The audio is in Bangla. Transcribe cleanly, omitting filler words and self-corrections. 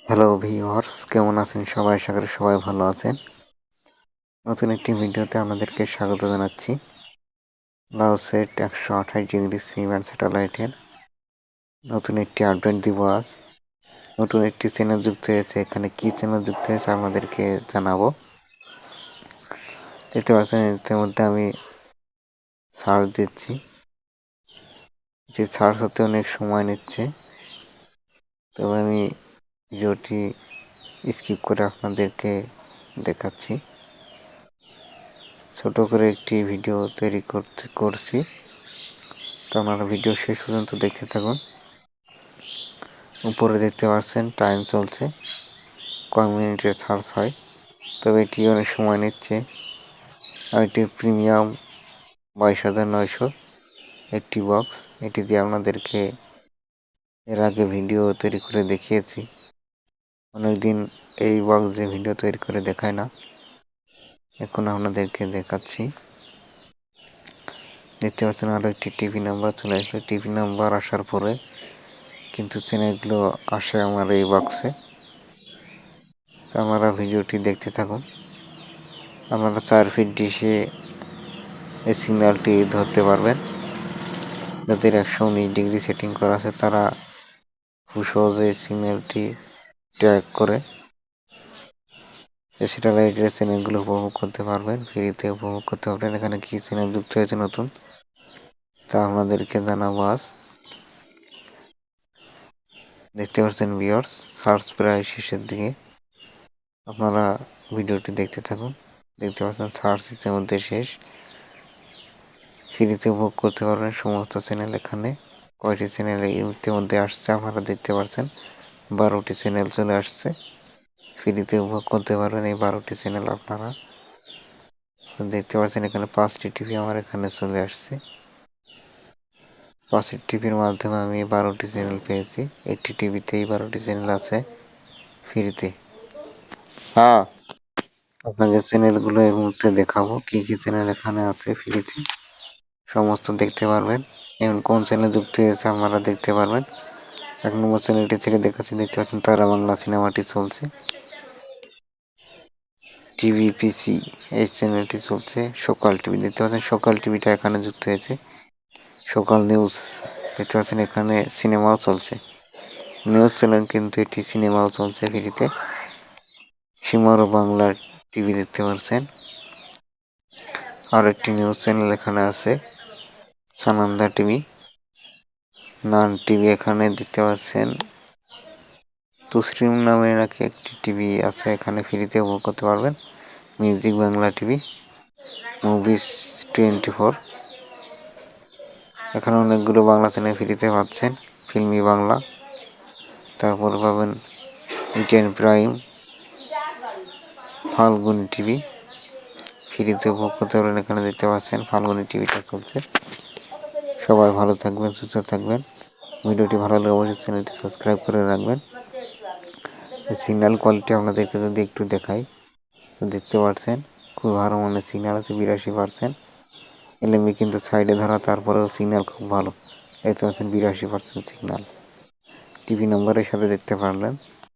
হ্যালো ভিউয়ার্স, কেমন আছেন সবাই? আশা করি সবাই ভালো আছেন। নতুন একটি ভিডিওতে আপনাদেরকে স্বাগত জানাচ্ছি। লাওসেট 128 ডিগ্রি সি ব্যান্ড স্যাটেলাইটের নতুন একটি আপডেট দিব আজ। নতুন একটি চ্যানেল যুক্ত হয়েছে। এখানে কি চ্যানেল যুক্ত হয়েছে আপনাদেরকে জানাবো। দেখতে পাচ্ছেন এর মধ্যে আমি সার্চ দিচ্ছি, যে সার্চ হতে অনেক সময় নিচ্ছে। তবে আমি ভিডিওটি স্কিপ করে আপনাদেরকে দেখাচ্ছি। ছোট করে একটি ভিডিও তৈরি করছি, তো আপনারা ভিডিও শেষ পর্যন্ত দেখতে থাকুন। উপরে দেখতে পাচ্ছেন টাইম চলছে, কয় মিনিটের সার্চ হয়, তবে এটি অনেক সময় নিচ্ছে। আর এটি প্রিমিয়াম 22,900 একটি বক্স। এটি দিয়ে আপনাদেরকে এর আগে ভিডিও তৈরি করে দেখিয়েছি। অনেকদিন এই বক্স দিয়ে ভিডিও তৈরি করে দেখায় না, এখন আপনাদেরকে দেখাচ্ছি। দেখতে পাচ্ছেন আরও একটি টিভি নাম্বার চলে আসলো। টিভি নাম্বার আসার পরে কিন্তু চ্যানেলগুলো আসে আমার এই বক্সে। তো আপনারা ভিডিওটি দেখতে থাকুন। আপনারা 4 ফিট ডিশে এই সিগন্যালটি ধরতে পারবেন। যাদের 119 ডিগ্রি সেটিং করা আছে তারা খুব সহজে সিগন্যালটি ট্র্যাক করে স্যাটেলাইটের চ্যানেলগুলো উপভোগ করতে পারবেন, ফ্রিতে উপভোগ করতে পারবেন। এখানে কি চ্যানেল যুক্ত হয়েছে নতুন, তা আপনাদেরকে জানাবো আজ। দেখতে পাচ্ছেন ভিউয়ার্স, সার্চ প্রায় শেষের দিকে। আপনারা ভিডিওটি দেখতে থাকুন। দেখতে পাচ্ছেন সার্চ ইতিমধ্যে শেষ। ফ্রিতে উপভোগ করতে পারবেন সমস্ত চ্যানেল। এখানে কয়টি চ্যানেল ইতিমধ্যে আসছে আপনারা দেখতে পাচ্ছেন। 12টি চ্যানেল চলে আসছে। ফ্রিতে উপভোগ করতে পারবেন এই 12টি চ্যানেল আপনারা দেখতে পাচ্ছেন। এখানে 5টি টিভি আমার এখানে চলে আসছে। 5টি টিভির মাধ্যমে আমি 12টি চ্যানেল পেয়েছি। একটি টিভিতেই 12টি চ্যানেল আছে ফ্রিতে। হ্যাঁ, আপনাকে চ্যানেলগুলো এর মধ্যে দেখাবো, কি কি চ্যানেল এখানে আছে ফ্রিতে সমস্ত দেখতে পারবেন। এবং কোন চ্যানেল যুক্ত হয়েছে আপনারা দেখতে পারবেন। 1 নম্বর চ্যানেলটি থেকে দেখাচ্ছি, দেখতে পাচ্ছেন তারা বাংলা সিনেমাটি চলছে। টিভি পিসি এই চ্যানেলটি চলছে। সকাল টিভি দেখতে পাচ্ছেন, সকাল টিভিটা এখানে যুক্ত হয়েছে। সকাল নিউজ দেখতে পাচ্ছেন, এখানে সিনেমাও চলছে। নিউজ চ্যানেল কিন্তু এটি সিনেমাও চলছে ফ্রিতে। সীমারও বাংলা টিভি দেখতে পাচ্ছেন। আর একটি নিউজ চ্যানেল এখানে আছে, সানন্দা টিভি। নান টিভি এখানে দেখতে পাচ্ছেন। তুসরিম নামে নাকি একটি টিভি আছে, এখানে ফ্রিতে উপভোগ করতে পারবেন। মিউজিক বাংলা টিভি, মুভিস 24, এখানে অনেকগুলো বাংলা চ্যানেল ফ্রিতে পাচ্ছেন। ফিল্মি বাংলা, তারপর পাবেন ইটেন প্রাইম, ফাল্গুনি টিভি ফ্রিতে উপভোগ করতে পারবেন। এখানে দেখতে পাচ্ছেন ফাল্গুনি টিভিটা চলছে। সবাই ভালো থাকবেন, সুস্থ থাকবেন। ভিডিওটি ভালো লাগলে অবশ্যই চ্যানেলটি সাবস্ক্রাইব করে রাখবেন। সিগন্যাল কোয়ালিটি আপনাদেরকে যদি একটু দেখাই, দেখতে পাচ্ছেন খুব ভালো মানের সিগন্যাল আছে, 82%। এলএমবি কিন্তু সাইডে ধরা, তারপরেও সিগন্যাল খুব ভালো। দেখতে পাচ্ছেন 82% সিগন্যাল। টিভি নম্বরের সাথে দেখতে পারলেন।